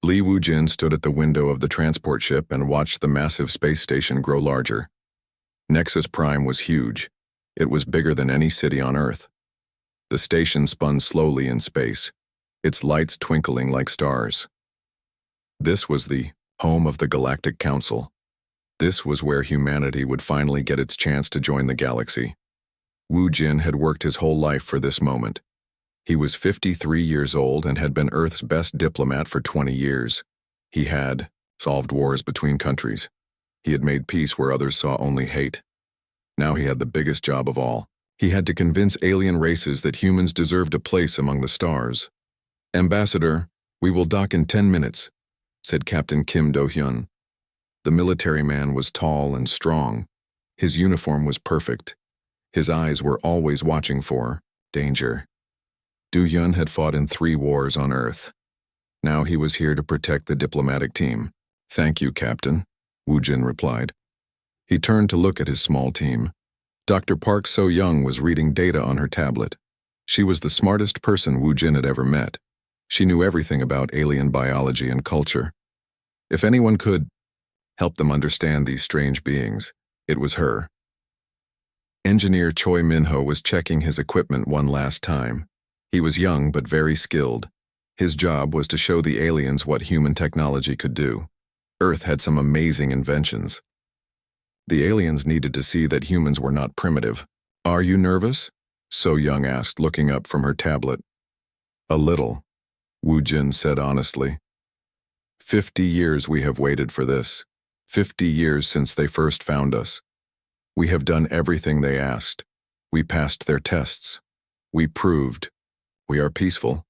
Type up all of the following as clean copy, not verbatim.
Li Wujin stood at the window of the transport ship and watched the massive space station grow larger. Nexus Prime was huge. It was bigger than any city on Earth. The station spun slowly in space, its lights twinkling like stars. This was the home of the Galactic Council. This was where humanity would finally get its chance to join the galaxy. Wu Jin had worked his whole life for this moment. He was 53 years old and had been Earth's best diplomat for 20 years. He had solved wars between countries. He had made peace where others saw only hate. Now he had the biggest job of all. He had to convince alien races that humans deserved a place among the stars. "Ambassador, we will dock in 10 minutes, said Captain Kim Do-hyun. The military man was tall and strong. His uniform was perfect. His eyes were always watching for danger. Do-hyun had fought in 3 wars on Earth. Now he was here to protect the diplomatic team. "Thank you, Captain," Wu Jin replied. He turned to look at his small team. Dr. Park So-young was reading data on her tablet. She was the smartest person Wu Jin had ever met. She knew everything about alien biology and culture. If anyone could help them understand these strange beings, it was her. Engineer Choi Min-ho was checking his equipment one last time. He was young but very skilled. His job was to show the aliens what human technology could do. Earth had some amazing inventions. The aliens needed to see that humans were not primitive. "Are you nervous?" So-young asked, looking up from her tablet. "A little," Wu Jin said honestly. 50 years we have waited for this. 50 years since they first found us. We have done everything they asked. We passed their tests. We proved. We are peaceful.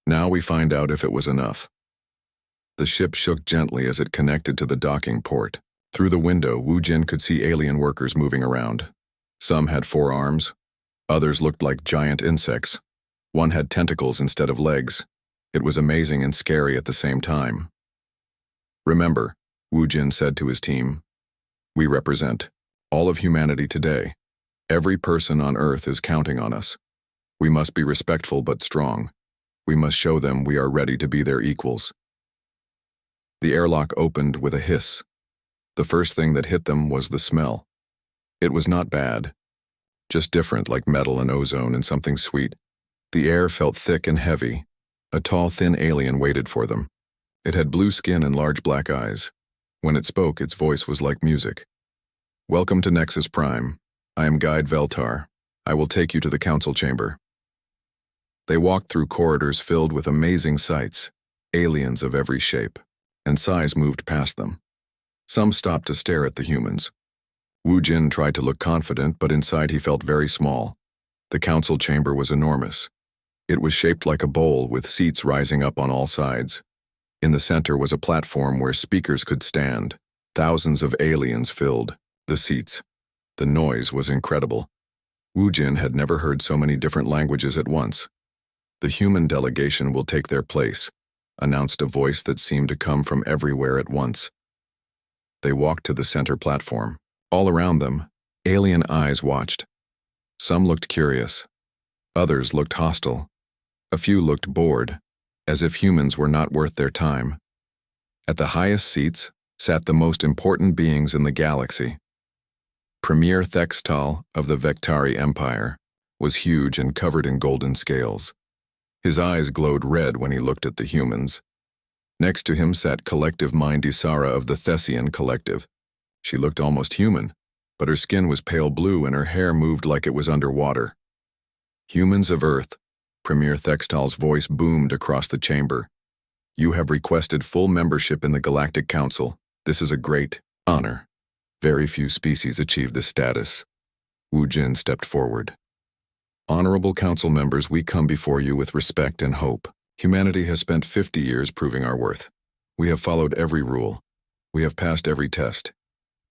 Now we find out if it was enough. The ship shook gently as it connected to the docking port. Through the window, Wu Jin could see alien workers moving around. Some had 4 arms. Others looked like giant insects. One had tentacles instead of legs. It was amazing and scary at the same time. "Remember," Wu Jin said to his team, "we represent all of humanity today. Every person on Earth is counting on us. We must be respectful but strong. We must show them we are ready to be their equals." The airlock opened with a hiss. The first thing that hit them was the smell. It was not bad, just different, like metal and ozone and something sweet. The air felt thick and heavy. A tall, thin alien waited for them. It had blue skin and large black eyes. When it spoke, its voice was like music. "Welcome to Nexus Prime. I am Guide Veltar. I will take you to the council chamber." They walked through corridors filled with amazing sights. Aliens of every shape and size moved past them. Some stopped to stare at the humans. Wu Jin tried to look confident, but inside he felt very small. The council chamber was enormous. It was shaped like a bowl with seats rising up on all sides. In the center was a platform where speakers could stand. Thousands of aliens filled the seats. The noise was incredible. Wu Jin had never heard so many different languages at once. "The human delegation will take their place," announced a voice that seemed to come from everywhere at once. They walked to the center platform. All around them, alien eyes watched. Some looked curious. Others looked hostile. A few looked bored, as if humans were not worth their time. At the highest seats sat the most important beings in the galaxy. Premier Thextal of the Vectari Empire was huge and covered in golden scales. His eyes glowed red when he looked at the humans. Next to him sat Collective Mind Isara of the Thessian Collective. She looked almost human, but her skin was pale blue and her hair moved like it was underwater. "Humans of Earth," Premier Thextal's voice boomed across the chamber. "You have requested full membership in the Galactic Council. This is a great honor. Very few species achieve this status." Wu Jin stepped forward. "Honorable council members, we come before you with respect and hope. Humanity has spent 50 years proving our worth. We have followed every rule. We have passed every test.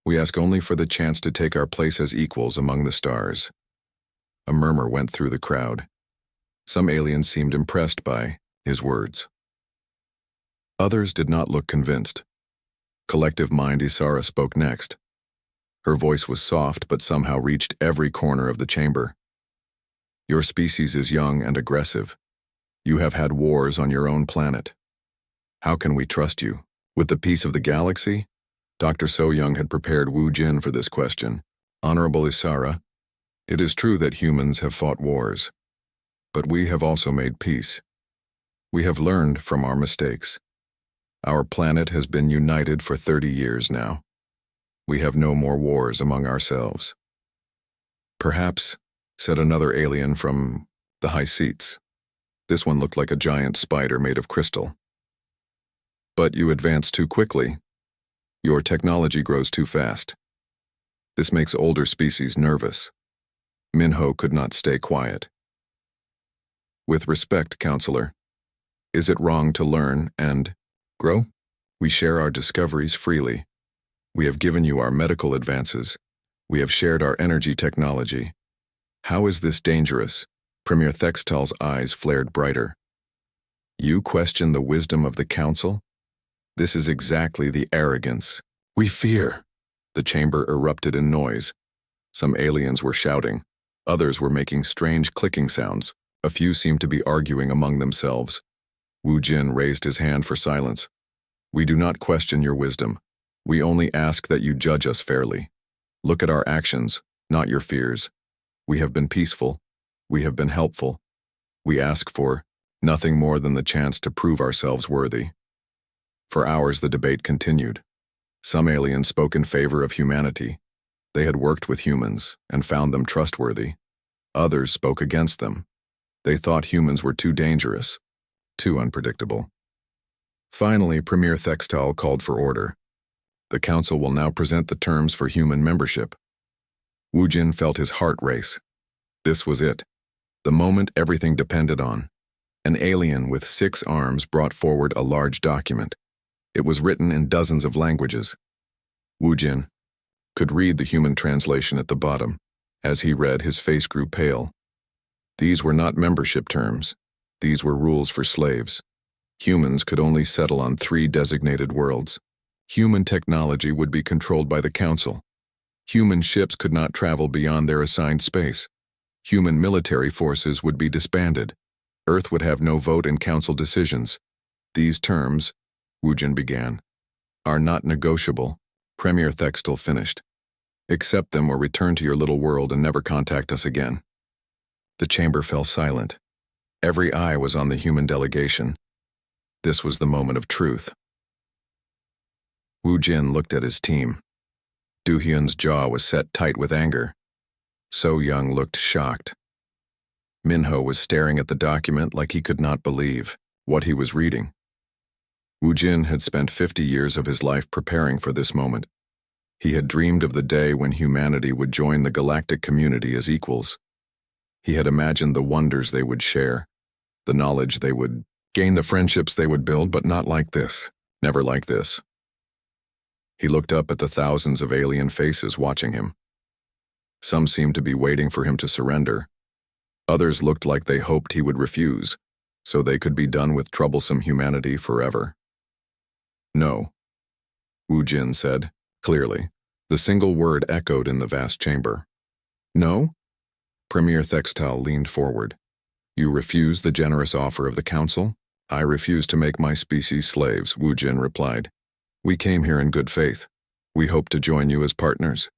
We ask only for the chance to take our place as equals among the stars." A murmur went through the crowd. Some aliens seemed impressed by his words. Others did not look convinced. Collective Mind Isara spoke next. Her voice was soft but somehow reached every corner of the chamber. "Your species is young and aggressive. You have had wars on your own planet. How can we trust you? With the peace of the galaxy? Dr. So Young had prepared Wu Jin for this question. Honorable Isara, it is true that humans have fought wars, but we have also made peace. We have learned from our mistakes. Our planet has been united for 30 years now. We have no more wars among ourselves. Perhaps, said another alien from the high seats. This one looked like a giant spider made of crystal. But you advance too quickly. Your technology grows too fast. This makes older species nervous. Minho could not stay quiet. With respect, counselor, is it wrong to learn and grow? We share our discoveries freely. We have given you our medical advances. We have shared our energy technology. How is this dangerous? Premier Thextal's eyes flared brighter. You question the wisdom of the council? This is exactly the arrogance we fear. The chamber erupted in noise. Some aliens were shouting. Others were making strange clicking sounds. A few seemed to be arguing among themselves. Wu Jin raised his hand for silence. We do not question your wisdom. We only ask that you judge us fairly. Look at our actions, not your fears. We have been peaceful. We have been helpful. We ask for nothing more than the chance to prove ourselves worthy. For hours the debate continued. Some aliens spoke in favor of humanity. They had worked with humans and found them trustworthy. Others spoke against them. They thought humans were too dangerous, too unpredictable. Finally, Premier Thextal called for order. The council will now present the terms for human membership. Wu Jin felt his heart race. This was it. The moment everything depended on. An alien with 6 arms brought forward a large document. It was written in dozens of languages. Wu Jin could read the human translation at the bottom. As he read, his face grew pale. These were not membership terms. These were rules for slaves. Humans could only settle on 3 designated worlds. Human technology would be controlled by the council. Human ships could not travel beyond their assigned space. Human military forces would be disbanded. Earth would have no vote in council decisions. These terms, Wu Jin began, are not negotiable. Premier Thextal finished. Accept them or return to your little world and never contact us again. The chamber fell silent. Every eye was on the human delegation. This was the moment of truth. Wu Jin looked at his team. Du Hyun's jaw was set tight with anger. So Young looked shocked. Minho was staring at the document like he could not believe what he was reading. Wu Jin had spent 50 years of his life preparing for this moment. He had dreamed of the day when humanity would join the galactic community as equals. He had imagined the wonders they would share, the knowledge they would gain, the friendships they would build, but not like this, never like this. He looked up at the thousands of alien faces watching him. Some seemed to be waiting for him to surrender. Others looked like they hoped he would refuse, so they could be done with troublesome humanity forever. No, Wu Jin said, clearly. The single word echoed in the vast chamber. No? Premier Thextal leaned forward. You refuse the generous offer of the council? I refuse to make my species slaves, Wu Jin replied. We came here in good faith. We hope to join you as partners.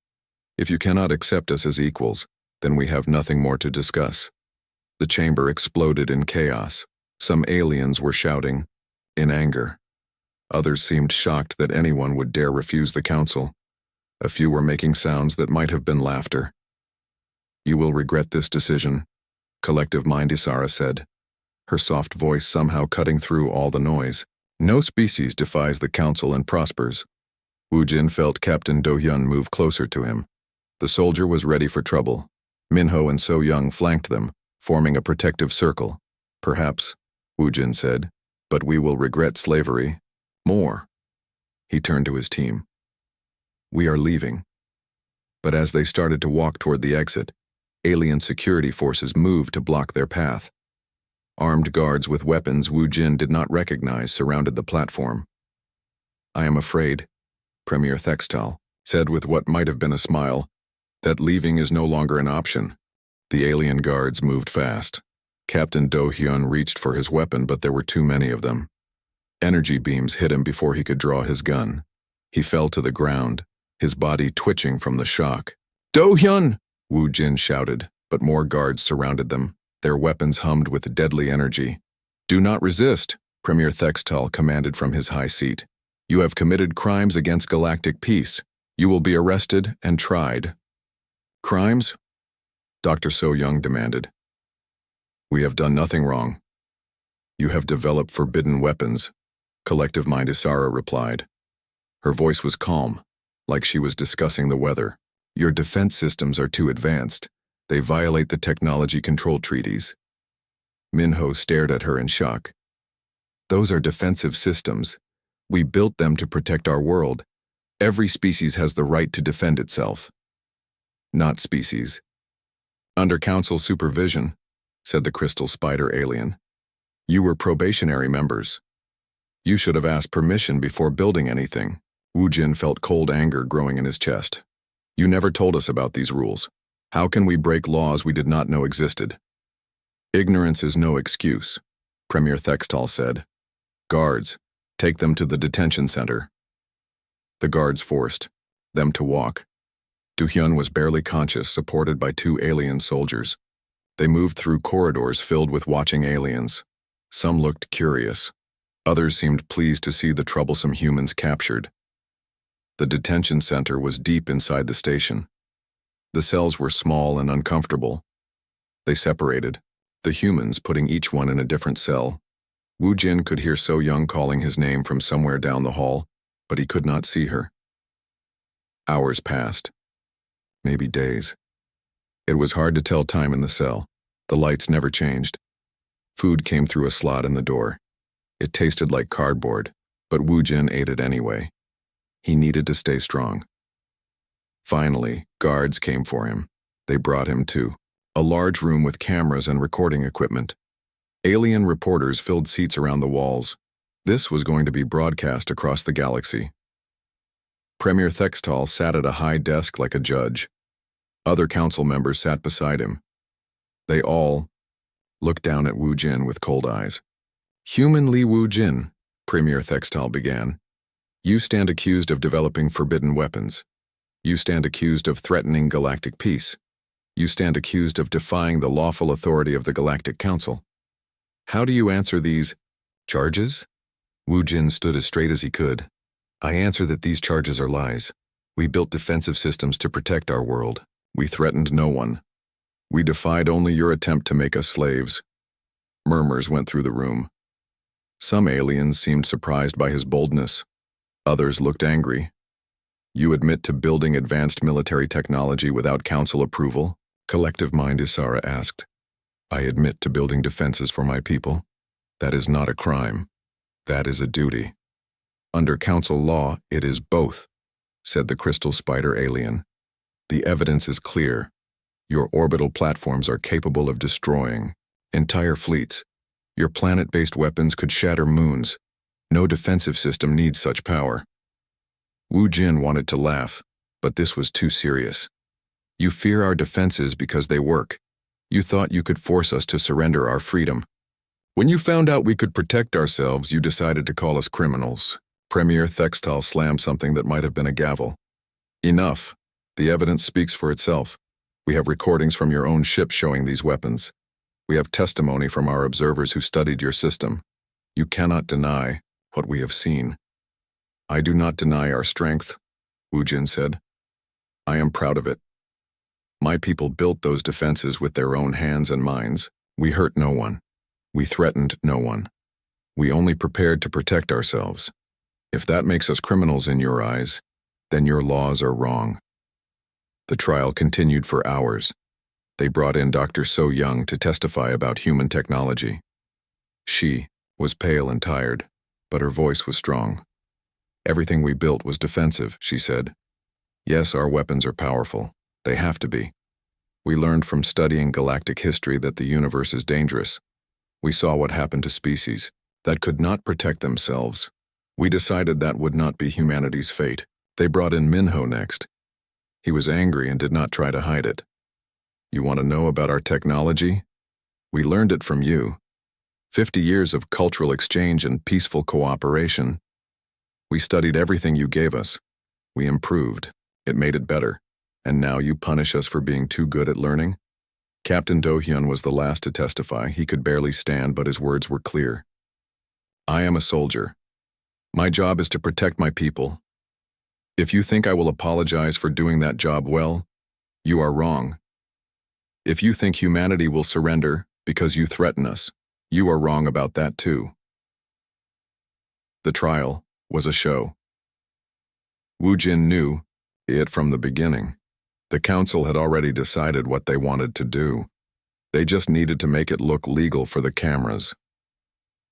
If you cannot accept us as equals, then we have nothing more to discuss. The chamber exploded in chaos. Some aliens were shouting, in anger. Others seemed shocked that anyone would dare refuse the council. A few were making sounds that might have been laughter. You will regret this decision, Collective Mind Isara said, her soft voice somehow cutting through all the noise. No species defies the council and prospers. Wu Jin felt Captain Do Hyun move closer to him. The soldier was ready for trouble. Minho and So Young flanked them, forming a protective circle. Perhaps, Wu Jin said, but we will regret slavery more. He turned to his team. We are leaving. But as they started to walk toward the exit, alien security forces moved to block their path. Armed guards with weapons Wu Jin did not recognize surrounded the platform. I am afraid, Premier Thextal said with what might have been a smile, that leaving is no longer an option. The alien guards moved fast. Captain Do Hyun reached for his weapon, but there were too many of them. Energy beams hit him before he could draw his gun. He fell to the ground, his body twitching from the shock. Do-hyun! Woo Jin shouted, but more guards surrounded them. Their weapons hummed with deadly energy. Do not resist, Premier Thextal commanded from his high seat. You have committed crimes against galactic peace. You will be arrested and tried. Crimes? Dr. So Young demanded. We have done nothing wrong. You have developed forbidden weapons, Collective Mind Isara replied. Her voice was calm, like she was discussing the weather. Your defense systems are too advanced. They violate the technology control treaties. Minho stared at her in shock. Those are defensive systems. We built them to protect our world. Every species has the right to defend itself. Not species. Under council supervision, said the crystal spider alien. You were probationary members. You should have asked permission before building anything. Woo Jin felt cold anger growing in his chest. You never told us about these rules. How can we break laws we did not know existed? Ignorance is no excuse, Premier Thextal said. Guards, take them to the detention center. The guards forced them to walk. Do-hyun was barely conscious, supported by 2 alien soldiers. They moved through corridors filled with watching aliens. Some looked curious. Others seemed pleased to see the troublesome humans captured. The detention center was deep inside the station. The cells were small and uncomfortable. They separated, the humans putting each one in a different cell. Woo Jin could hear So Young calling his name from somewhere down the hall, but he could not see her. Hours passed. Maybe days. It was hard to tell time in the cell. The lights never changed. Food came through a slot in the door. It tasted like cardboard, but Woo Jin ate it anyway. He needed to stay strong. Finally, guards came for him. They brought him to a large room with cameras and recording equipment. Alien reporters filled seats around the walls. This was going to be broadcast across the galaxy. Premier Thextal sat at a high desk like a judge. Other council members sat beside him. They all looked down at Woo Jin with cold eyes. Human Lee Woo Jin, Premier Thextal began. You stand accused of developing forbidden weapons. You stand accused of threatening galactic peace. You stand accused of defying the lawful authority of the Galactic Council. How do you answer these charges? Woo Jin stood as straight as he could. I answer that these charges are lies. We built defensive systems to protect our world. We threatened no one. We defied only your attempt to make us slaves. Murmurs went through the room. Some aliens seemed surprised by his boldness. Others looked angry. You admit to building advanced military technology without council approval? Collective Mind Isara asked. I admit to building defenses for my people. That is not a crime. That is a duty. Under council law, it is both, said the crystal spider alien. The evidence is clear. Your orbital platforms are capable of destroying entire fleets. Your planet-based weapons could shatter moons. No defensive system needs such power. Woo Jin wanted to laugh, but this was too serious. You fear our defenses because they work. You thought you could force us to surrender our freedom. When you found out we could protect ourselves, you decided to call us criminals. Premier Thextal slammed something that might have been a gavel. Enough. The evidence speaks for itself. We have recordings from your own ship showing these weapons. We have testimony from our observers who studied your system. You cannot deny what we have seen. I do not deny our strength, Woo Jin said. I am proud of it. My people built those defenses with their own hands and minds. We hurt no one. We threatened no one. We only prepared to protect ourselves. If that makes us criminals in your eyes, then your laws are wrong. The trial continued for hours. They brought in Dr. So Young to testify about human technology. She was pale and tired, but her voice was strong. Everything we built was defensive, she said. Yes, our weapons are powerful. They have to be. We learned from studying galactic history that the universe is dangerous. We saw what happened to species that could not protect themselves. We decided that would not be humanity's fate. They brought in Minho next. He was angry and did not try to hide it. You want to know about our technology? We learned it from you. 50 years of cultural exchange and peaceful cooperation. We studied everything you gave us. We improved. It made it better. And now you punish us for being too good at learning? Captain Do-hyun was the last to testify. He could barely stand, but his words were clear. I am a soldier. My job is to protect my people. If you think I will apologize for doing that job well, you are wrong. If you think humanity will surrender because you threaten us, you are wrong about that too. The trial was a show. Woo Jin knew it from the beginning. The council had already decided what they wanted to do. They just needed to make it look legal for the cameras.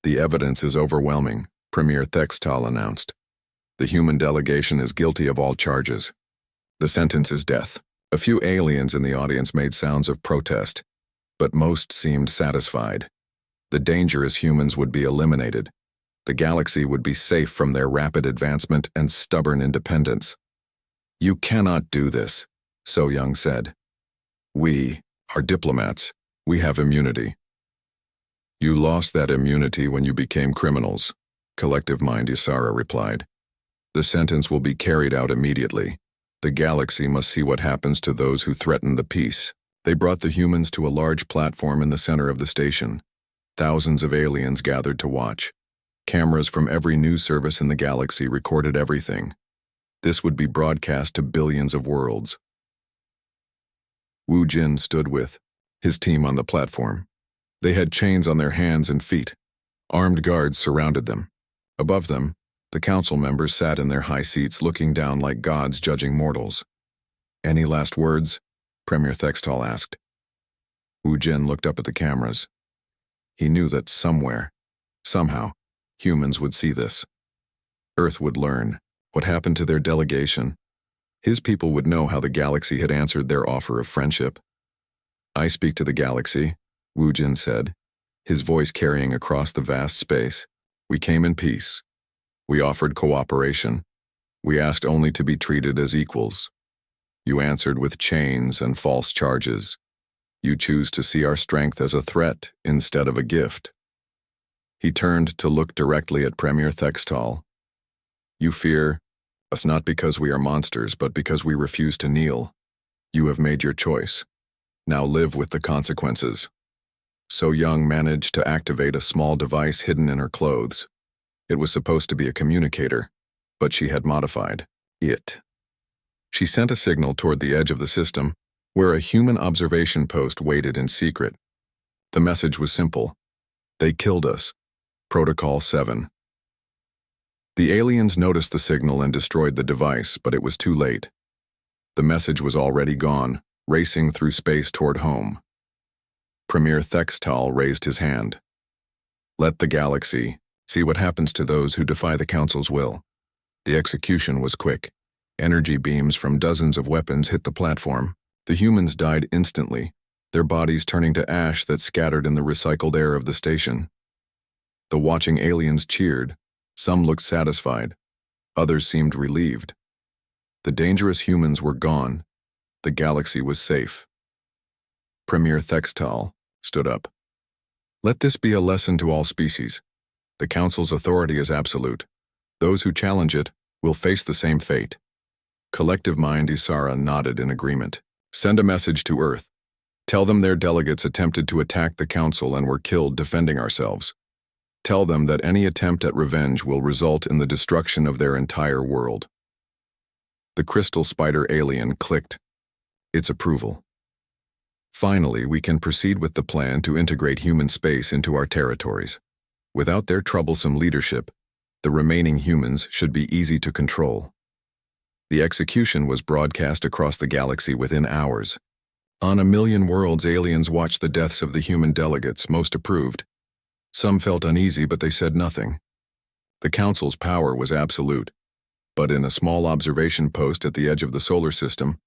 The evidence is overwhelming, Premier Thextal announced. The human delegation is guilty of all charges. The sentence is death. A few aliens in the audience made sounds of protest, but most seemed satisfied. The dangerous humans would be eliminated. The galaxy would be safe from their rapid advancement and stubborn independence. You cannot do this, So Young said. We are diplomats. We have immunity. You lost that immunity when you became criminals, Collective Mind Isara replied. The sentence will be carried out immediately. The galaxy must see what happens to those who threaten the peace. They brought the humans to a large platform in the center of the station. Thousands of aliens gathered to watch. Cameras from every news service in the galaxy recorded everything. This would be broadcast to billions of worlds. Woo Jin stood with his team on the platform. They had chains on their hands and feet. Armed guards surrounded them. Above them, the council members sat in their high seats looking down like gods judging mortals. Any last words? Premier Thextal asked. Woo Jin looked up at the cameras. He knew that somewhere, somehow, humans would see this. Earth would learn what happened to their delegation. His people would know how the galaxy had answered their offer of friendship. I speak to the galaxy, Woo Jin said, his voice carrying across the vast space. We came in peace. We offered cooperation. We asked only to be treated as equals. You answered with chains and false charges. You choose to see our strength as a threat instead of a gift. He turned to look directly at Premier Thextal. You fear us not because we are monsters, but because we refuse to kneel. You have made your choice. Now live with the consequences. So Young managed to activate a small device hidden in her clothes. It was supposed to be a communicator, but she had modified it. She sent a signal toward the edge of the system, where a human observation post waited in secret. The message was simple. They killed us. Protocol 7. The aliens noticed the signal and destroyed the device, but it was too late. The message was already gone, racing through space toward home. Premier Thextal raised his hand. Let the galaxy see what happens to those who defy the Council's will. The execution was quick. Energy beams from dozens of weapons hit the platform. The humans died instantly, their bodies turning to ash that scattered in the recycled air of the station. The watching aliens cheered. Some looked satisfied. Others seemed relieved. The dangerous humans were gone. The galaxy was safe. Premier Thextal stood up. Let this be a lesson to all species. The Council's authority is absolute. Those who challenge it will face the same fate. Collective Mind Isara nodded in agreement. Send a message to Earth. Tell them their delegates attempted to attack the Council and were killed defending ourselves. Tell them that any attempt at revenge will result in the destruction of their entire world. The crystal spider alien clicked its approval. Finally, we can proceed with the plan to integrate human space into our territories. Without their troublesome leadership, the remaining humans should be easy to control. The execution was broadcast across the galaxy within hours. On a million worlds, aliens watched the deaths of the human delegates, most approved. Some felt uneasy, but they said nothing. The Council's power was absolute, but in a small observation post at the edge of the solar system,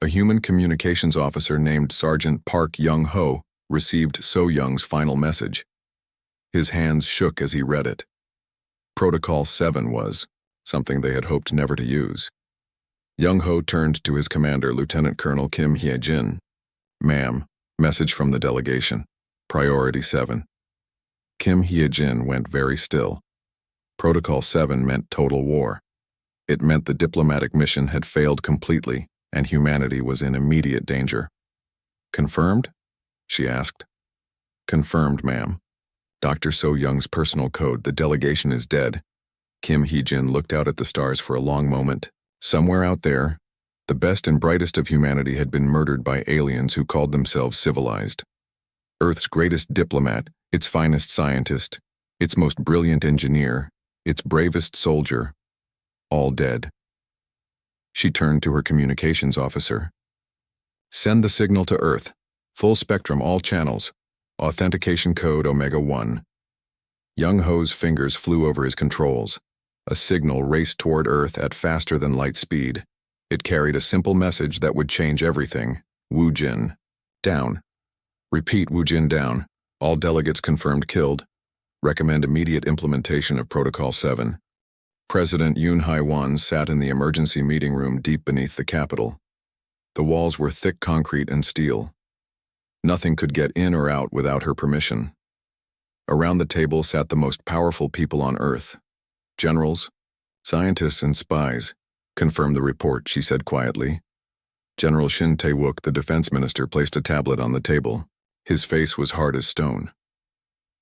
a human communications officer named Sergeant Park Young-ho received So Young's final message. His hands shook as he read it. Protocol 7 was something they had hoped never to use. Young-ho turned to his commander, Lieutenant Colonel Kim Hye-jin. Ma'am, message from the delegation. Priority 7. Kim Hye-jin went very still. Protocol 7 meant total war. It meant the diplomatic mission had failed completely and humanity was in immediate danger. Confirmed? She asked. Confirmed, ma'am. Dr. So-young's personal code, the delegation is dead. Kim Hye-jin looked out at the stars for a long moment. Somewhere out there, the best and brightest of humanity had been murdered by aliens who called themselves civilized. Earth's greatest diplomat, its finest scientist, its most brilliant engineer, its bravest soldier, all dead. She turned to her communications officer. Send the signal to Earth. Full spectrum, all channels. Authentication code Omega-1. Young Ho's fingers flew over his controls. A signal raced toward Earth at faster than light speed. It carried a simple message that would change everything. Wu Jin. Down. Repeat, Wu Jin down. All delegates confirmed killed. Recommend immediate implementation of Protocol 7. President Yoon Hae-won sat in the emergency meeting room deep beneath the Capitol. The walls were thick concrete and steel. Nothing could get in or out without her permission. Around the table sat the most powerful people on Earth. Generals, scientists, and spies. Confirm the report, she said quietly. General Shin Tae-wook, the defense minister, placed a tablet on the table. His face was hard as stone.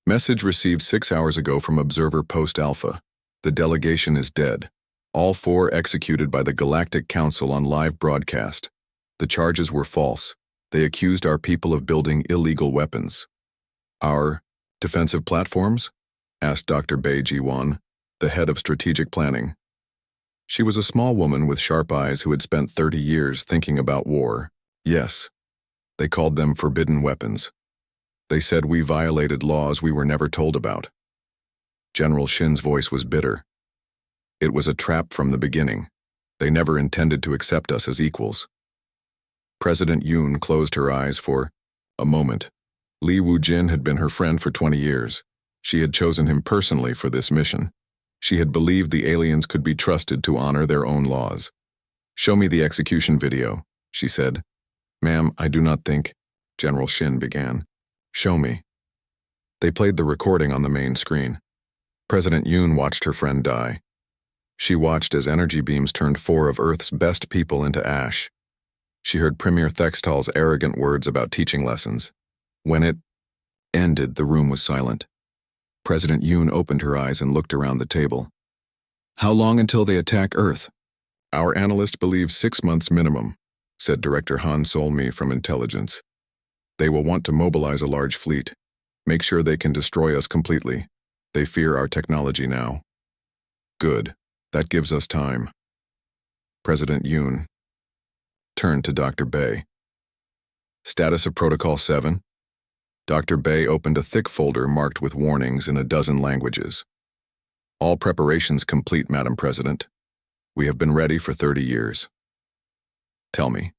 Message received 6 hours ago from Observer Post Alpha. The delegation is dead. All 4 executed by the Galactic Council on live broadcast. The charges were false. They accused our people of building illegal weapons. Our defensive platforms? Asked Dr. Bae Ji-won, the head of strategic planning. She was a small woman with sharp eyes who had spent 30 years thinking about war. Yes. They called them forbidden weapons. They said we violated laws we were never told about. General Shin's voice was bitter. It was a trap from the beginning. They never intended to accept us as equals. President Yoon closed her eyes for a moment. Lee Woo-jin had been her friend for 20 years. She had chosen him personally for this mission. She had believed the aliens could be trusted to honor their own laws. Show me the execution video, she said. Ma'am, I do not think, General Shin began. Show me. They played the recording on the main screen. President Yoon watched her friend die. She watched as energy beams turned 4 of Earth's best people into ash. She heard Premier Thextal's arrogant words about teaching lessons. When it ended, the room was silent. President Yoon opened her eyes and looked around the table. How long until they attack Earth? Our analyst believes 6 months minimum, said Director Han Sol-mi from Intelligence. They will want to mobilize a large fleet. Make sure they can destroy us completely. They fear our technology now. Good. That gives us time. President Yoon turned to Dr. Bae. Status of Protocol 7? Dr. Bae opened a thick folder marked with warnings in a dozen languages. All preparations complete, Madam President. We have been ready for 30 years. Tell me.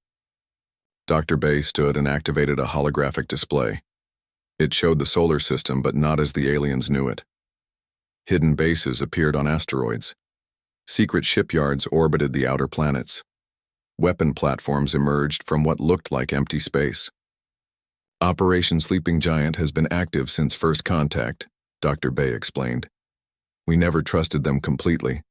Dr. Bae stood and activated a holographic display. It showed the solar system, but not as the aliens knew it. Hidden bases appeared on asteroids. Secret shipyards orbited the outer planets. Weapon platforms emerged from what looked like empty space. Operation Sleeping Giant has been active since first contact, Dr. Bae explained. We never trusted them completely.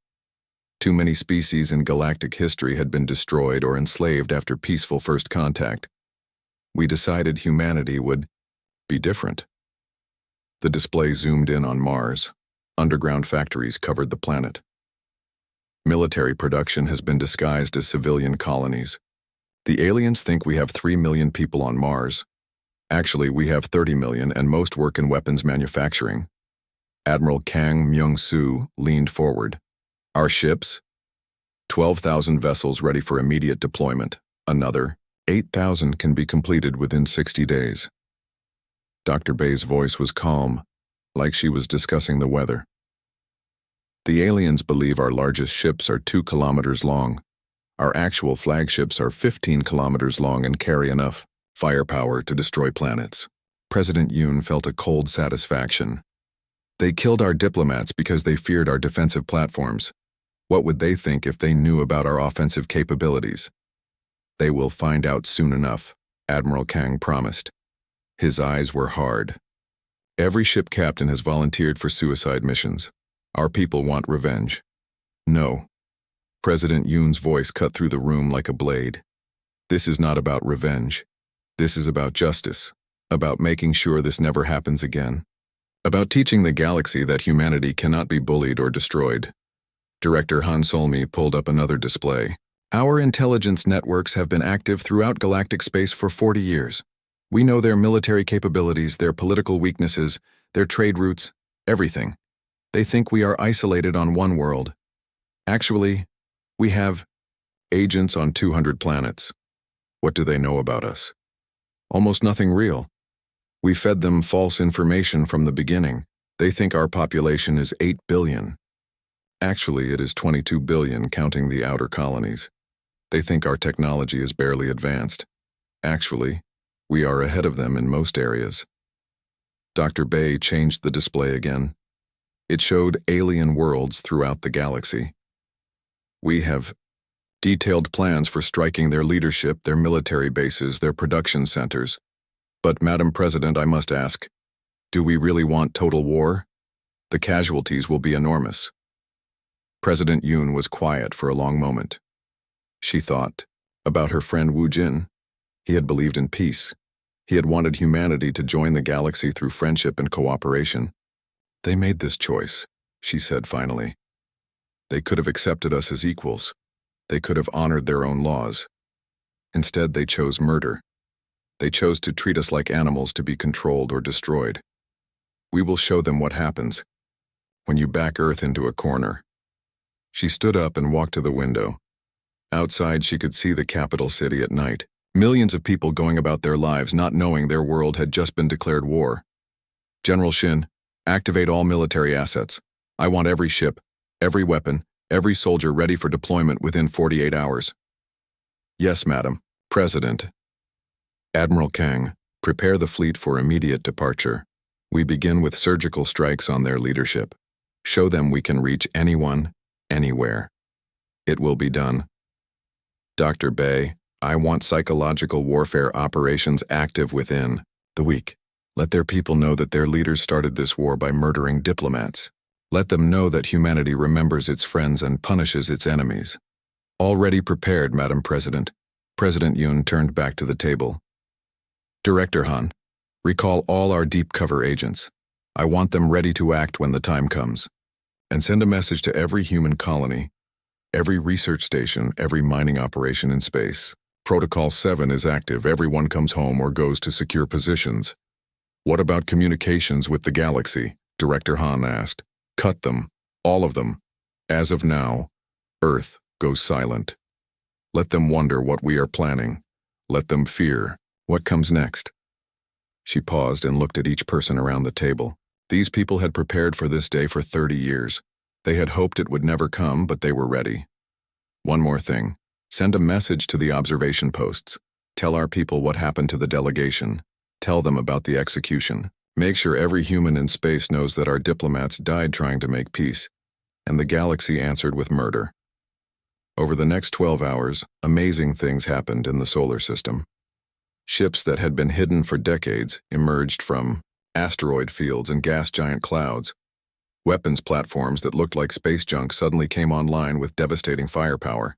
Too many species in galactic history had been destroyed or enslaved after peaceful first contact. We decided humanity would be different. The display zoomed in on Mars. Underground factories covered the planet. Military production has been disguised as civilian colonies. The aliens think we have 3 million people on Mars. Actually, we have 30 million and most work in weapons manufacturing. Admiral Kang Myung-soo leaned forward. Our ships? 12,000 vessels ready for immediate deployment. Another 8,000 can be completed within 60 days. Dr. Bae's voice was calm, like she was discussing the weather. The aliens believe our largest ships are 2 kilometers long. Our actual flagships are 15 kilometers long and carry enough firepower to destroy planets. President Yoon felt a cold satisfaction. They killed our diplomats because they feared our defensive platforms. What would they think if they knew about our offensive capabilities? They will find out soon enough, Admiral Kang promised. His eyes were hard. Every ship captain has volunteered for suicide missions. Our people want revenge. No. President Yoon's voice cut through the room like a blade. This is not about revenge. This is about justice, about making sure this never happens again, about teaching the galaxy that humanity cannot be bullied or destroyed. Director Han Solmi pulled up another display. Our intelligence networks have been active throughout galactic space for 40 years. We know their military capabilities, their political weaknesses, their trade routes, everything. They think we are isolated on one world. Actually, we have agents on 200 planets. What do they know about us? Almost nothing real. We fed them false information from the beginning. They think our population is 8 billion. Actually, it is 22 billion counting the outer colonies. They think our technology is barely advanced. Actually, we are ahead of them in most areas. Dr. Bay changed the display again. It showed alien worlds throughout the galaxy. We have detailed plans for striking their leadership, their military bases, their production centers. But, Madam President, I must ask, do we really want total war? The casualties will be enormous. President Yoon was quiet for a long moment. She thought about her friend Wu Jin. He had believed in peace. He had wanted humanity to join the galaxy through friendship and cooperation. They made this choice, she said finally. They could have accepted us as equals. They could have honored their own laws. Instead, they chose murder. They chose to treat us like animals to be controlled or destroyed. We will show them what happens when you back Earth into a corner. She stood up and walked to the window. Outside, she could see the capital city at night. Millions of people going about their lives not knowing their world had just been declared war. General Shin, activate all military assets. I want every ship, every weapon, every soldier ready for deployment within 48 hours. Yes, Madam President. Admiral Kang, prepare the fleet for immediate departure. We begin with surgical strikes on their leadership. Show them we can reach anyone, anywhere. It will be done. Dr. Bay, I want psychological warfare operations active within the week. Let their people know that their leaders started this war by murdering diplomats. Let them know that humanity remembers its friends and punishes its enemies. Already prepared, Madam President. President Yoon turned back to the table. Director Han, recall all our deep cover agents. I want them ready to act when the time comes. And send a message to every human colony, every research station, every mining operation in space. Protocol 7 is active. Everyone comes home or goes to secure positions. What about communications with the galaxy? Director Han asked. Cut them, all of them. As of now, Earth goes silent. Let them wonder what we are planning. Let them fear what comes next. She paused and looked at each person around the table. These people had prepared for this day for 30 years. They had hoped it would never come, but they were ready. One more thing. Send a message to the observation posts. Tell our people what happened to the delegation. Tell them about the execution. Make sure every human in space knows that our diplomats died trying to make peace, and the galaxy answered with murder. Over the next 12 hours, amazing things happened in the solar system. Ships that had been hidden for decades emerged from asteroid fields and gas giant clouds. Weapons platforms that looked like space junk suddenly came online with devastating firepower.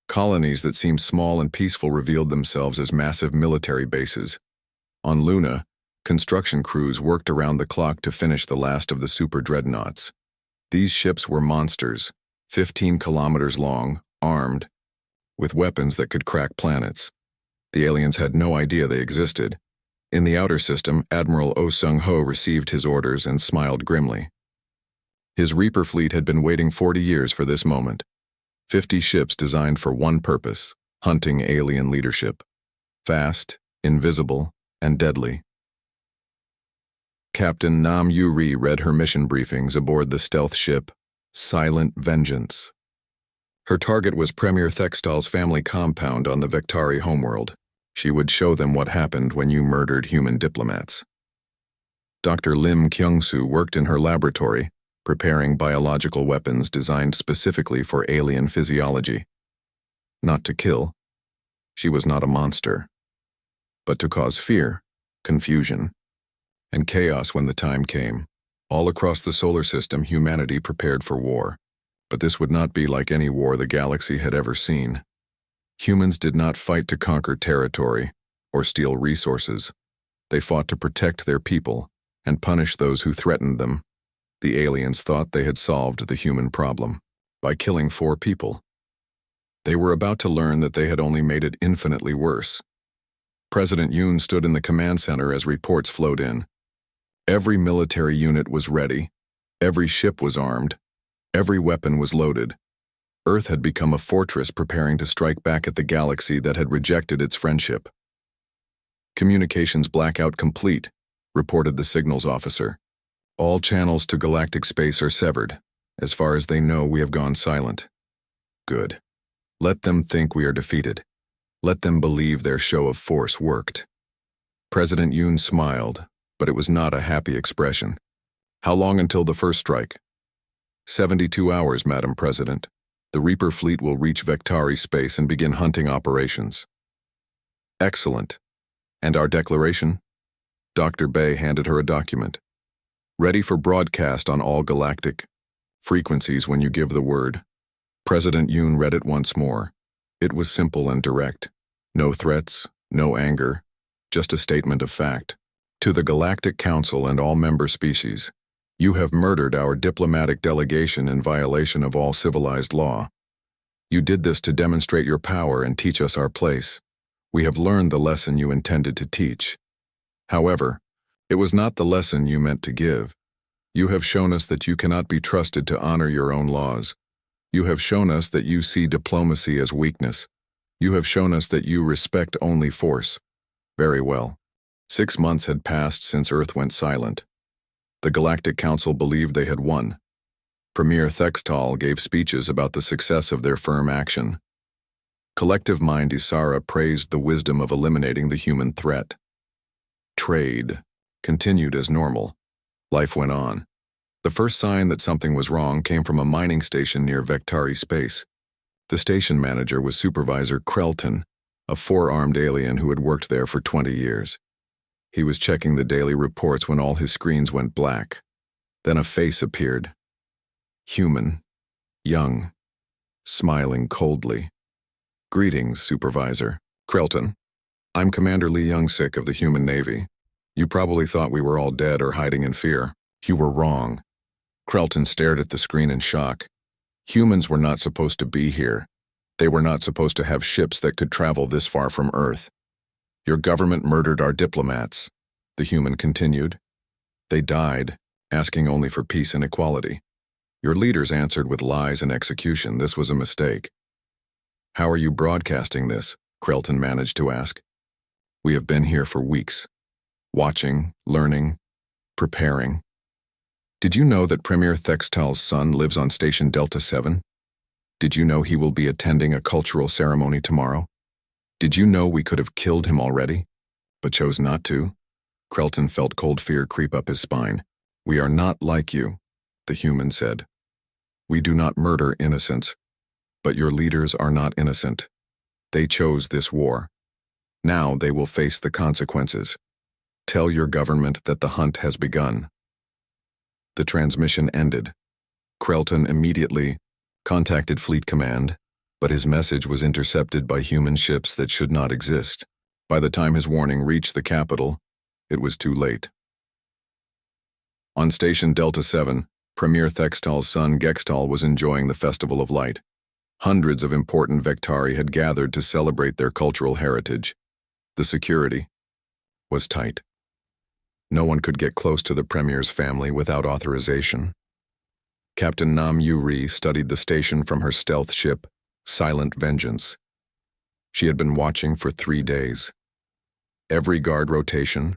Colonies that seemed small and peaceful revealed themselves as massive military bases. On Luna, construction crews worked around the clock to finish the last of the super dreadnoughts. These ships were monsters, 15 kilometers long, armed, with weapons that could crack planets. The aliens had no idea they existed. In the outer system, Admiral Oh Sung-ho received his orders and smiled grimly. His Reaper fleet had been waiting 40 years for this moment. 50 ships designed for one purpose, hunting alien leadership. Fast, invisible, and deadly. Captain Nam Yu-ri read her mission briefings aboard the stealth ship Silent Vengeance. Her target was Premier Thextal's family compound on the Vectari homeworld. She would show them what happened when you murdered human diplomats. Dr. Lim Kyung-soo worked in her laboratory, preparing biological weapons designed specifically for alien physiology. Not to kill. She was not a monster. But to cause fear, confusion, and chaos when the time came. All across the solar system, humanity prepared for war. But this would not be like any war the galaxy had ever seen. Humans did not fight to conquer territory or steal resources. They fought to protect their people and punish those who threatened them. The aliens thought they had solved the human problem by killing 4 people. They were about to learn that they had only made it infinitely worse. President Yoon stood in the command center as reports flowed in. Every military unit was ready. Every ship was armed. Every weapon was loaded. Earth had become a fortress preparing to strike back at the galaxy that had rejected its friendship. "Communications blackout complete," reported the signals officer. "All channels to galactic space are severed. As far as they know, we have gone silent." "Good. Let them think we are defeated. Let them believe their show of force worked." President Yoon smiled, but it was not a happy expression. "How long until the first strike?" 72 hours, Madam President. The Reaper fleet will reach Vectari space and begin hunting operations." "Excellent. And our declaration?" Dr. Bay handed her a document. "Ready for broadcast on all galactic frequencies when you give the word." President Yoon read it once more. It was simple and direct. No threats, no anger, just a statement of fact. "To the Galactic Council and all member species, you have murdered our diplomatic delegation in violation of all civilized law. You did this to demonstrate your power and teach us our place. We have learned the lesson you intended to teach. However, it was not the lesson you meant to give. You have shown us that you cannot be trusted to honor your own laws. You have shown us that you see diplomacy as weakness. You have shown us that you respect only force. Very well. 6 months had passed since Earth went silent. The Galactic Council believed they had won. Premier Thextal gave speeches about the success of their firm action. Collective Mind Isara praised the wisdom of eliminating the human threat. Trade continued as normal. Life went on. The first sign that something was wrong came from a mining station near Vectari space. The station manager was Supervisor Krelton, a 4-armed alien who had worked there for 20 years. He was checking the daily reports when all his screens went black. Then a face appeared. Human, young, smiling coldly. "Greetings, Supervisor." "Krelton, I'm Commander Lee Youngsik of the Human Navy. You probably thought we were all dead or hiding in fear. You were wrong." Krelton stared at the screen in shock. Humans were not supposed to be here. They were not supposed to have ships that could travel this far from Earth. "Your government murdered our diplomats," the human continued. "They died, asking only for peace and equality. Your leaders answered with lies and execution. This was a mistake." "How are you broadcasting this?" Krelton managed to ask. "We have been here for weeks. Watching, learning, preparing. Did you know that Premier Thextal's son lives on Station Delta 7? Did you know he will be attending a cultural ceremony tomorrow? Did you know we could have killed him already, but chose not to?" Krelton felt cold fear creep up his spine. "We are not like you," the human said. "We do not murder innocents, but your leaders are not innocent. They chose this war. Now they will face the consequences. Tell your government that the hunt has begun." The transmission ended. Krelton immediately contacted Fleet Command, but his message was intercepted by human ships that should not exist. By the time his warning reached the capital, it was too late. On Station Delta 7, Premier Thextal's son Gextal was enjoying the Festival of Light. Hundreds of important Vectari had gathered to celebrate their cultural heritage. The security was tight. No one could get close to the Premier's family without authorization. Captain Nam Yu-ri studied the station from her stealth ship, Silent Vengeance. She had been watching for 3 days. Every guard rotation,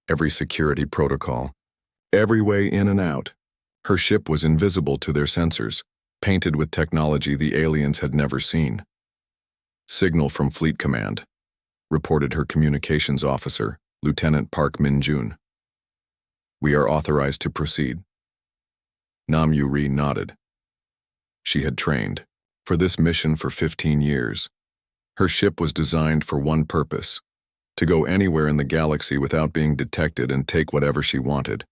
every security protocol, every way in and out. Her ship was invisible to their sensors, painted with technology the aliens had never seen. "Signal from Fleet Command," reported her communications officer, Lieutenant Park Min-jun. "We are authorized to proceed." Nam Yu-ri nodded. She had trained for this mission for 15 years. Her ship was designed for one purpose: to go anywhere in the galaxy without being detected and take whatever she wanted.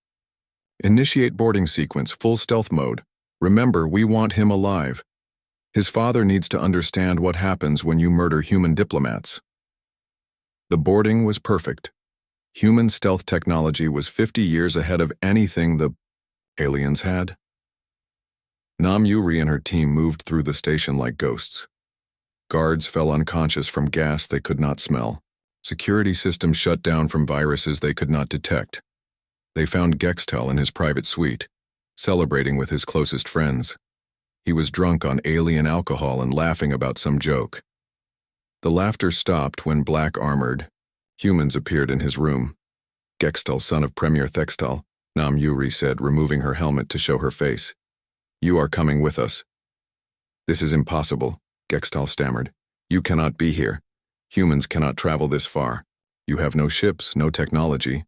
Initiate boarding sequence, full stealth mode. Remember, we want him alive. His father needs to understand what happens when you murder human diplomats. The boarding was perfect. Human stealth technology was 50 years ahead of anything the aliens had. Nam Yuri and her team moved through the station like ghosts. Guards fell unconscious from gas they could not smell. Security systems shut down from viruses they could not detect. They found Gextel in his private suite, celebrating with his closest friends. He was drunk on alien alcohol and laughing about some joke. The laughter stopped when black-armored humans appeared in his room. Gextel, son of Premier Thextal, Nam Yuri said, removing her helmet to show her face. You are coming with us. This is impossible, Gextal stammered. You cannot be here. Humans cannot travel this far. You have no ships, no technology.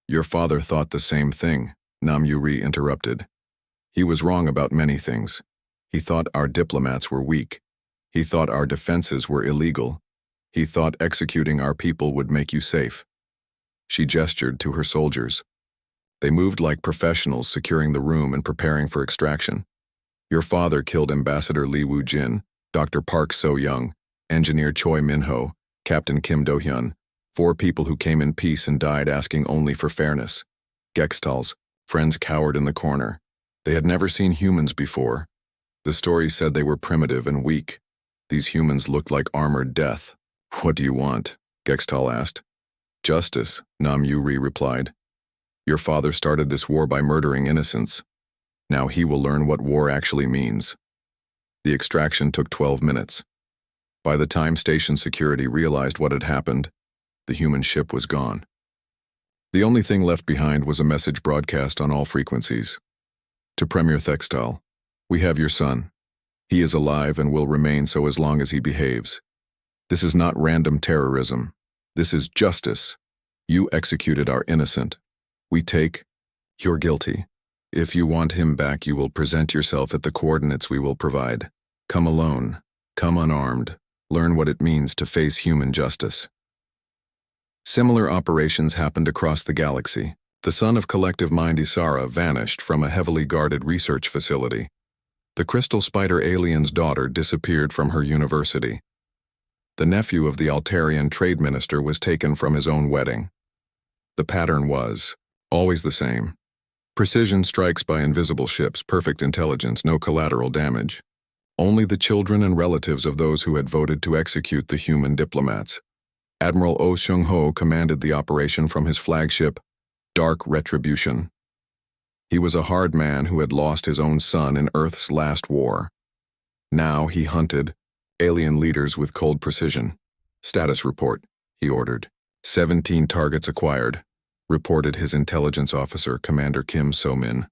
Your father thought the same thing, Nam Yuri interrupted. He was wrong about many things. He thought our diplomats were weak. He thought our defenses were illegal. He thought executing our people would make you safe. She gestured to her soldiers. They moved like professionals, securing the room and preparing for extraction. Your father killed Ambassador Li Wu-jin, Dr. Park So-young, Engineer Choi Min-ho, Captain Kim Do-hyun, 4 people who came in peace and died asking only for fairness. Gextal's friends cowered in the corner. They had never seen humans before. The story said they were primitive and weak. These humans looked like armored death. What do you want? Gextal asked. Justice, Nam Yuri replied. Your father started this war by murdering innocents. Now he will learn what war actually means. The extraction took 12 minutes. By the time station security realized what had happened, the human ship was gone. The only thing left behind was a message broadcast on all frequencies. To Premier Thextal, we have your son. He is alive and will remain so as long as he behaves. This is not random terrorism. This is justice. You executed our innocent. We take, you're guilty. If you want him back, you will present yourself at the coordinates we will provide. Come alone, come unarmed, learn what it means to face human justice. Similar operations happened across the galaxy. The son of Collective Mind Isara vanished from a heavily guarded research facility. The Crystal Spider alien's daughter disappeared from her university. The nephew of the Altarian trade minister was taken from his own wedding. The pattern was always the same. Precision strikes by invisible ships, perfect intelligence, no collateral damage. Only the children and relatives of those who had voted to execute the human diplomats. Admiral Oh Seung-ho commanded the operation from his flagship, Dark Retribution. He was a hard man who had lost his own son in Earth's last war. Now he hunted alien leaders with cold precision. Status report, he ordered. 17 targets acquired, reported his intelligence officer, Commander Kim So-min.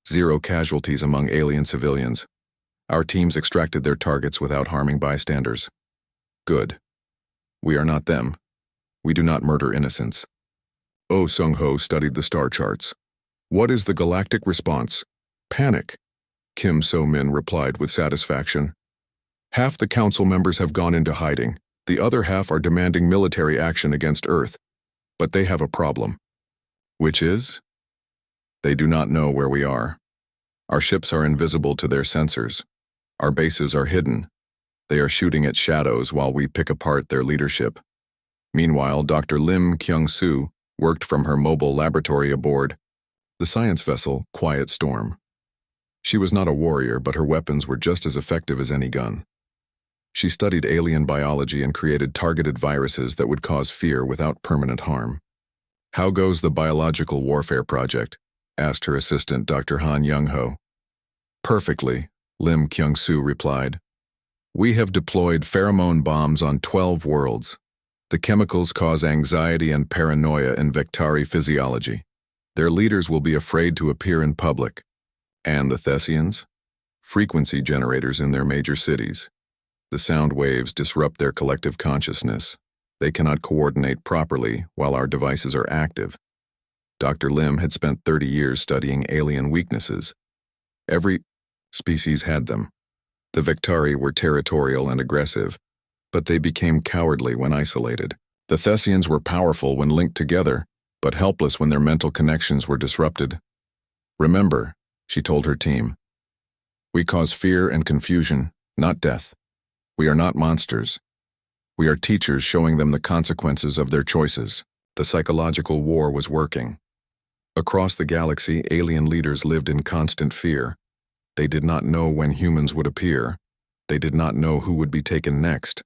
0 casualties among alien civilians. Our teams extracted their targets without harming bystanders. Good. We are not them. We do not murder innocents. Oh Seung-ho studied the star charts. What is the galactic response? Panic. Kim So-min replied with satisfaction. Half the council members have gone into hiding. The other half are demanding military action against Earth. But they have a problem. Which is? They do not know where we are. Our ships are invisible to their sensors. Our bases are hidden. They are shooting at shadows while we pick apart their leadership. Meanwhile, Dr. Lim Kyung-soo worked from her mobile laboratory aboard the science vessel Quiet Storm. She was not a warrior, but her weapons were just as effective as any gun. She studied alien biology and created targeted viruses that would cause fear without permanent harm. How goes the biological warfare project? Asked her assistant, Dr. Han Young-ho. Perfectly, Lim Kyung-soo replied. We have deployed pheromone bombs on 12 worlds. The chemicals cause anxiety and paranoia in Vectari physiology. Their leaders will be afraid to appear in public. And the Thessians? Frequency generators in their major cities. The sound waves disrupt their collective consciousness. They cannot coordinate properly while our devices are active. Dr. Lim had spent 30 years studying alien weaknesses. Every species had them. The Vectari were territorial and aggressive, but they became cowardly when isolated. The Thessians were powerful when linked together, but helpless when their mental connections were disrupted. "Remember," she told her team, "we cause fear and confusion, not death. We are not monsters. We are teachers showing them the consequences of their choices." The psychological war was working. Across the galaxy, alien leaders lived in constant fear. They did not know when humans would appear. They did not know who would be taken next.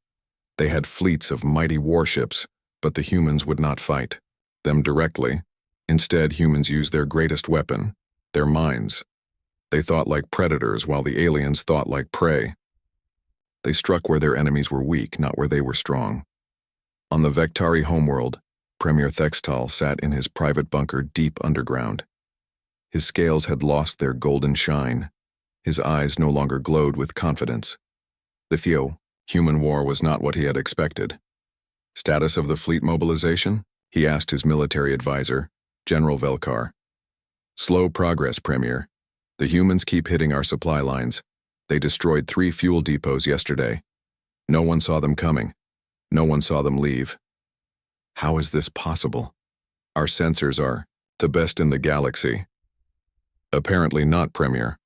They had fleets of mighty warships, but the humans would not fight them directly. Instead, humans used their greatest weapon, their minds. They thought like predators while the aliens thought like prey. They struck where their enemies were weak, not where they were strong. On the Vectari homeworld, Premier Thextal sat in his private bunker deep underground. His scales had lost their golden shine. His eyes no longer glowed with confidence. The human war was not what he had expected. Status of the fleet mobilization? He asked his military advisor, General Velkar. "Slow progress, Premier. The humans keep hitting our supply lines. They destroyed 3 fuel depots yesterday. No one saw them coming. No one saw them leave. How is this possible? Our sensors are the best in the galaxy." "Apparently not, Premier.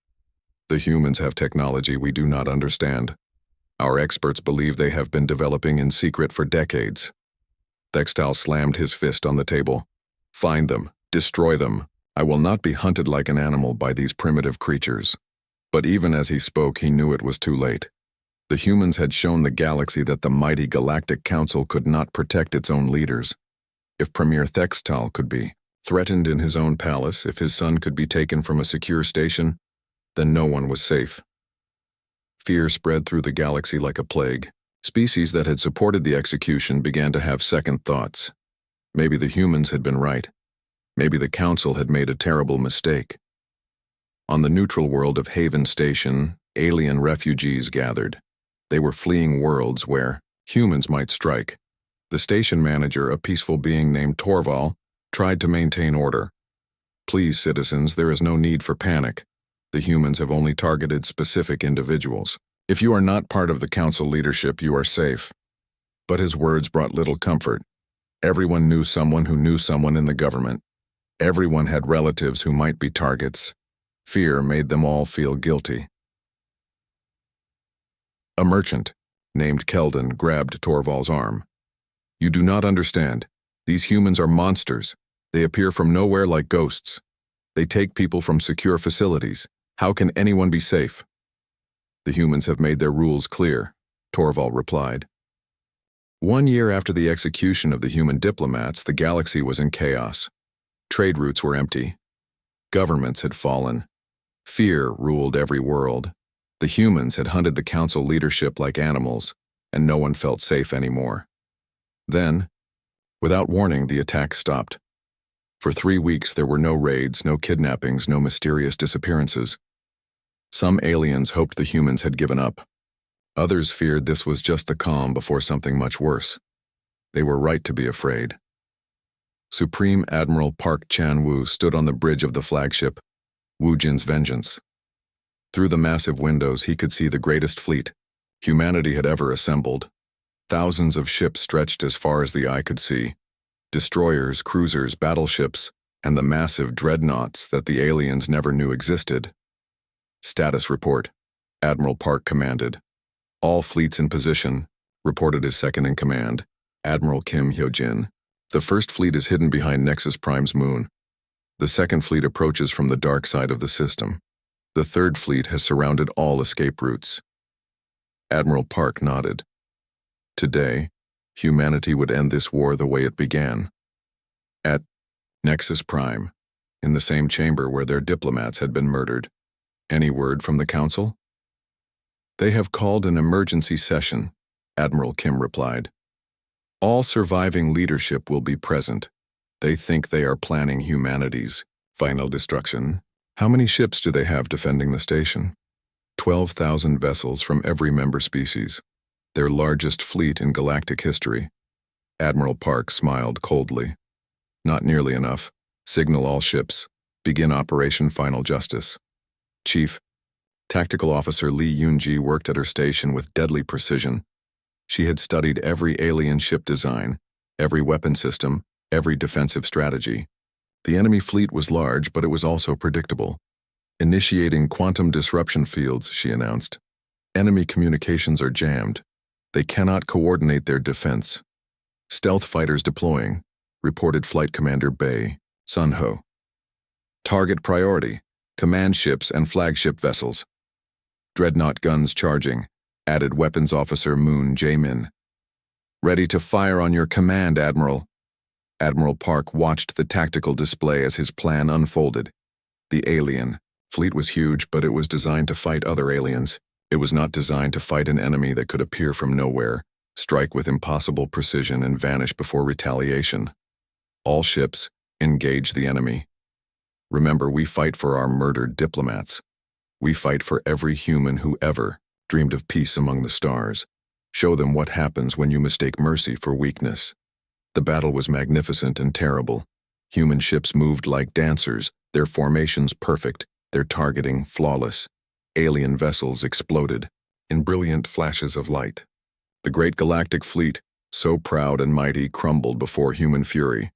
The humans have technology we do not understand. Our experts believe they have been developing in secret for decades." Thextal slammed his fist on the table. "Find them. Destroy them. I will not be hunted like an animal by these primitive creatures." But even as he spoke, he knew it was too late. The humans had shown the galaxy that the mighty Galactic Council could not protect its own leaders. If Premier Thextal could be threatened in his own palace, if his son could be taken from a secure station, then no one was safe. Fear spread through the galaxy like a plague. Species that had supported the execution began to have second thoughts. Maybe the humans had been right. Maybe the Council had made a terrible mistake. On the neutral world of Haven Station, alien refugees gathered. They were fleeing worlds where humans might strike. The station manager, a peaceful being named Torval, tried to maintain order. "Please, citizens, there is no need for panic. The humans have only targeted specific individuals. If you are not part of the Council leadership, you are safe." But his words brought little comfort. Everyone knew someone who knew someone in the government. Everyone had relatives who might be targets. Fear made them all feel guilty. A merchant, named Keldon, grabbed Torval's arm. "You do not understand. These humans are monsters. They appear from nowhere like ghosts. They take people from secure facilities. How can anyone be safe?" "The humans have made their rules clear," Torval replied. 1 year after the execution of the human diplomats, the galaxy was in chaos. Trade routes were empty. Governments had fallen. Fear ruled every world. The humans had hunted the Council leadership like animals, and no one felt safe anymore. Then, without warning, the attack stopped. For 3 weeks there were no raids, no kidnappings, no mysterious disappearances. Some aliens hoped the humans had given up. Others feared this was just the calm before something much worse. They were right to be afraid. Supreme Admiral Park Chan-woo stood on the bridge of the flagship, Woojin's Vengeance. Through the massive windows he could see the greatest fleet humanity had ever assembled. Thousands of ships stretched as far as the eye could see. Destroyers, cruisers, battleships, and the massive dreadnoughts that the aliens never knew existed. "Status report," Admiral Park commanded. "All fleets in position," reported his second-in-command, Admiral Kim Hyojin. "The first fleet is hidden behind Nexus Prime's moon. The second fleet approaches from the dark side of the system. The third fleet has surrounded all escape routes." Admiral Park nodded. Today, humanity would end this war the way it began. At Nexus Prime, in the same chamber where their diplomats had been murdered. "Any word from the Council?" "They have called an emergency session," Admiral Kim replied. "All surviving leadership will be present. They think they are planning humanity's final destruction." "How many ships do they have defending the station?" 12,000 vessels from every member species. Their largest fleet in galactic history. Admiral Park smiled coldly. "Not nearly enough. Signal all ships. Begin Operation Final Justice." "Chief." Tactical Officer Lee Yoonji worked at her station with deadly precision. She had studied every alien ship design, every weapon system, every defensive strategy. The enemy fleet was large, but it was also predictable. Initiating quantum disruption fields, she announced. Enemy communications are jammed. They cannot coordinate their defense. Stealth fighters deploying, reported Flight Commander Bei Sunho. Target priority, command ships and flagship vessels. Dreadnought guns charging, added Weapons Officer Moon Jae-min. Ready to fire on your command, Admiral. Admiral Park watched the tactical display as his plan unfolded. The alien fleet was huge, but it was designed to fight other aliens. It was not designed to fight an enemy that could appear from nowhere, strike with impossible precision, and vanish before retaliation. All ships, engage the enemy. Remember, we fight for our murdered diplomats. We fight for every human who ever dreamed of peace among the stars. Show them what happens when you mistake mercy for weakness. The battle was magnificent and terrible. Human ships moved like dancers, their formations perfect, their targeting flawless. Alien vessels exploded in brilliant flashes of light. The great galactic fleet, so proud and mighty, crumbled before human fury.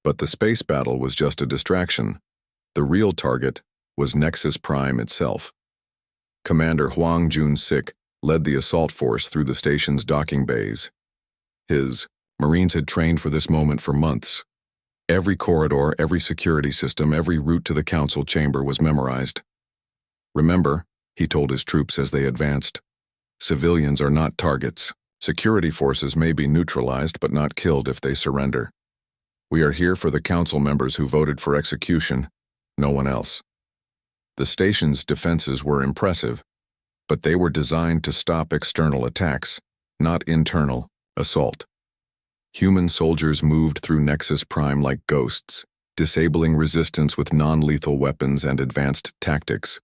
But the space battle was just a distraction. The real target was Nexus Prime itself. Commander Hwang Jun-sik led the assault force through the station's docking bays. His Marines had trained for this moment for months. Every corridor, every security system, every route to the council chamber was memorized. Remember, he told his troops as they advanced, civilians are not targets. Security forces may be neutralized but not killed if they surrender. We are here for the council members who voted for execution, no one else. The station's defenses were impressive, but they were designed to stop external attacks, not internal assault. Human soldiers moved through Nexus Prime like ghosts, disabling resistance with non-lethal weapons and advanced tactics.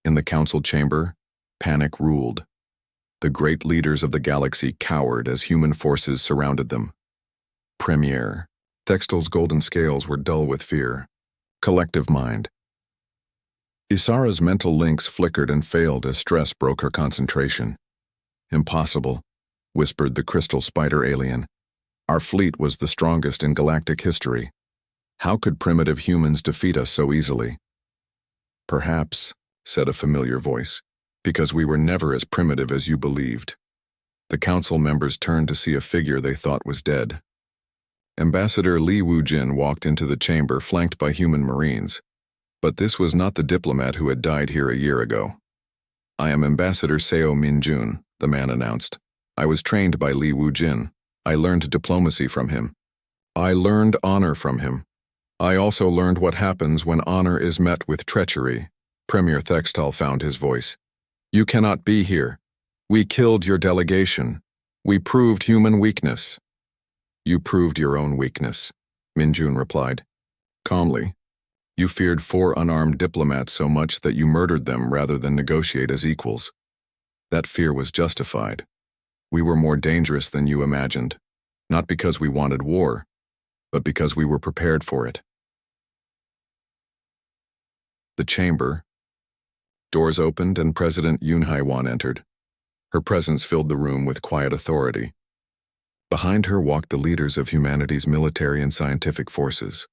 In the council chamber, panic ruled. The great leaders of the galaxy cowered as human forces surrounded them. Premier Thextel's golden scales were dull with fear. Collective mind. Isara's mental links flickered and failed as stress broke her concentration. Impossible, whispered the crystal spider alien. Our fleet was the strongest in galactic history. How could primitive humans defeat us so easily? Perhaps, said a familiar voice, because we were never as primitive as you believed. The council members turned to see a figure they thought was dead. Ambassador Li Wujin walked into the chamber flanked by human Marines. But this was not the diplomat who had died here a year ago. I am Ambassador Seo Min-jun, the man announced. I was trained by Li Wujin. I learned diplomacy from him. I learned honor from him. I also learned what happens when honor is met with treachery. Premier Thextel found his voice. You cannot be here. We killed your delegation. We proved human weakness. You proved your own weakness, Min-jun replied. Calmly. You feared 4 unarmed diplomats so much that you murdered them rather than negotiate as equals. That fear was justified. We were more dangerous than you imagined, not because we wanted war, but because we were prepared for it. The chamber. Doors opened and President Yoon Hae-won entered. Her presence filled the room with quiet authority. Behind her walked the leaders of humanity's military and scientific forces.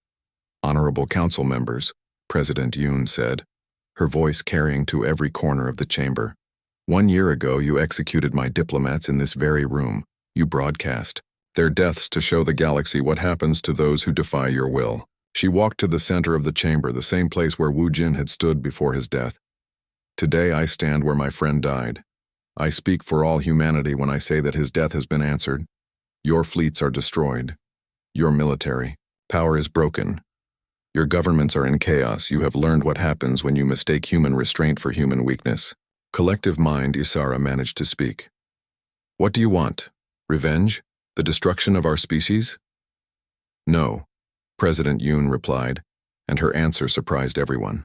Honorable council members, President Yoon said, her voice carrying to every corner of the chamber. 1 year ago, you executed my diplomats in this very room. You broadcast their deaths to show the galaxy what happens to those who defy your will. She walked to the center of the chamber, the same place where Wu Jin had stood before his death. Today I stand where my friend died. I speak for all humanity when I say that his death has been answered. Your fleets are destroyed. Your military power is broken. Your governments are in chaos. You have learned what happens when you mistake human restraint for human weakness. Collective mind, Isara managed to speak. What do you want? Revenge? The destruction of our species? No, President Yoon replied, and her answer surprised everyone.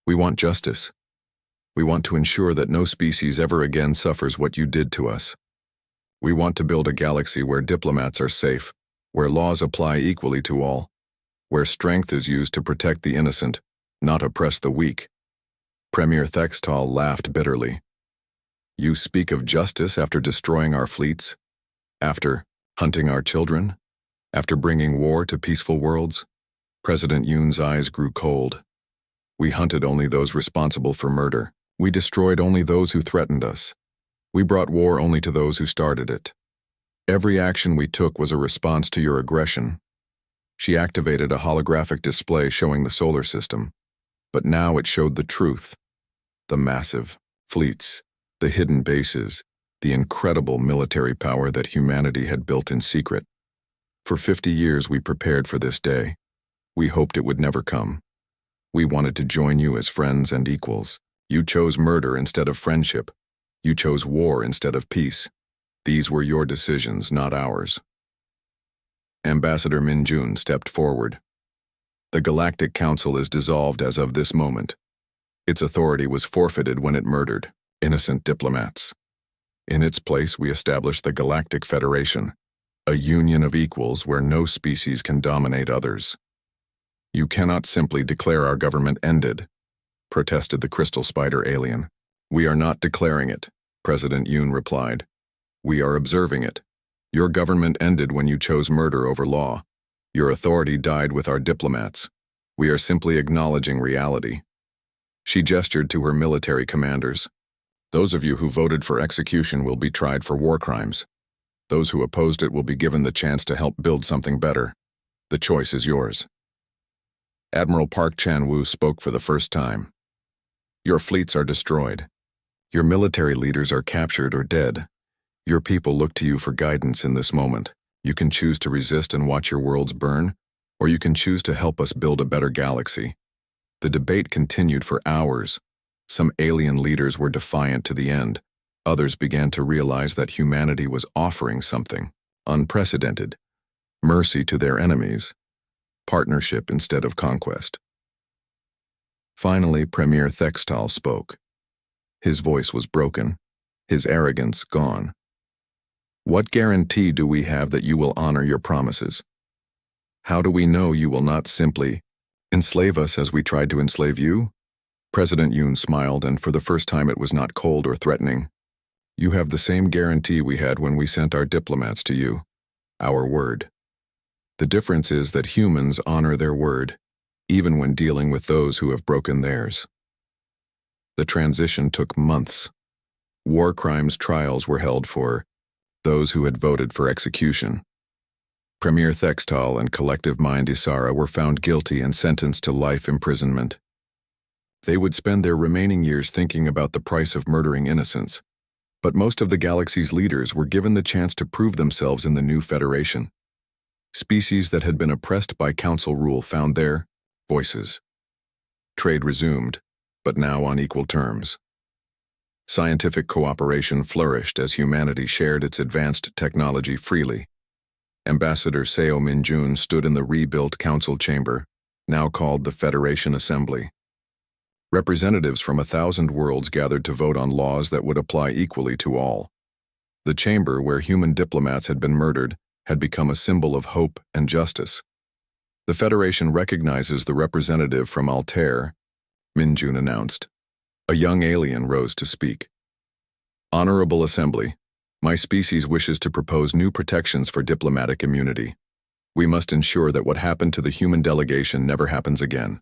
We want justice. We want to ensure that no species ever again suffers what you did to us. We want to build a galaxy where diplomats are safe, where laws apply equally to all, where strength is used to protect the innocent, not oppress the weak. Premier Thextal laughed bitterly. You speak of justice after destroying our fleets? After Hunting our children? After bringing war to peaceful worlds? President Yoon's eyes grew cold. We hunted only those responsible for murder. We destroyed only those who threatened us. We brought war only to those who started it. Every action we took was a response to your aggression. She activated a holographic display showing the solar system, but now it showed the truth. The massive fleets, the hidden bases, the incredible military power that humanity had built in secret. For 50 years we prepared for this day. We hoped it would never come. We wanted to join you as friends and equals. You chose murder instead of friendship. You chose war instead of peace. These were your decisions, not ours. Ambassador Min Jun stepped forward. The Galactic Council is dissolved as of this moment. Its authority was forfeited when it murdered innocent diplomats. In its place, we established the Galactic Federation, a union of equals where no species can dominate others. You cannot simply declare our government ended, protested the Crystal Spider alien. We are not declaring it, President Yoon replied. We are observing it. Your government ended when you chose murder over law. Your authority died with our diplomats. We are simply acknowledging reality. She gestured to her military commanders. Those of you who voted for execution will be tried for war crimes. Those who opposed it will be given the chance to help build something better. The choice is yours. Admiral Park Chan-woo spoke for the first time. Your fleets are destroyed. Your military leaders are captured or dead. Your people look to you for guidance in this moment. You can choose to resist and watch your worlds burn, or you can choose to help us build a better galaxy. The debate continued for hours. Some alien leaders were defiant to the end. Others began to realize that humanity was offering something unprecedented. Mercy to their enemies. Partnership instead of conquest. Finally, Premier Thextal spoke. His voice was broken, his arrogance gone. What guarantee do we have that you will honor your promises? How do we know you will not simply enslave us as we tried to enslave you? President Yoon smiled, and for the first time it was not cold or threatening. You have the same guarantee we had when we sent our diplomats to you. Our word. The difference is that humans honor their word, even when dealing with those who have broken theirs. The transition took months. War crimes trials were held for those who had voted for execution. Premier Thextal and Collective Mind Isara were found guilty and sentenced to life imprisonment. They would spend their remaining years thinking about the price of murdering innocents, but most of the galaxy's leaders were given the chance to prove themselves in the new Federation. Species that had been oppressed by council rule found their voices. Trade resumed, but now on equal terms. Scientific cooperation flourished as humanity shared its advanced technology freely. Ambassador Seo Min-jun stood in the rebuilt council chamber, now called the Federation Assembly. Representatives from 1,000 worlds gathered to vote on laws that would apply equally to all. The chamber, where human diplomats had been murdered, had become a symbol of hope and justice. The Federation recognizes the representative from Altair, Min-jun announced. A young alien rose to speak. Honorable Assembly, my species wishes to propose new protections for diplomatic immunity. We must ensure that what happened to the human delegation never happens again.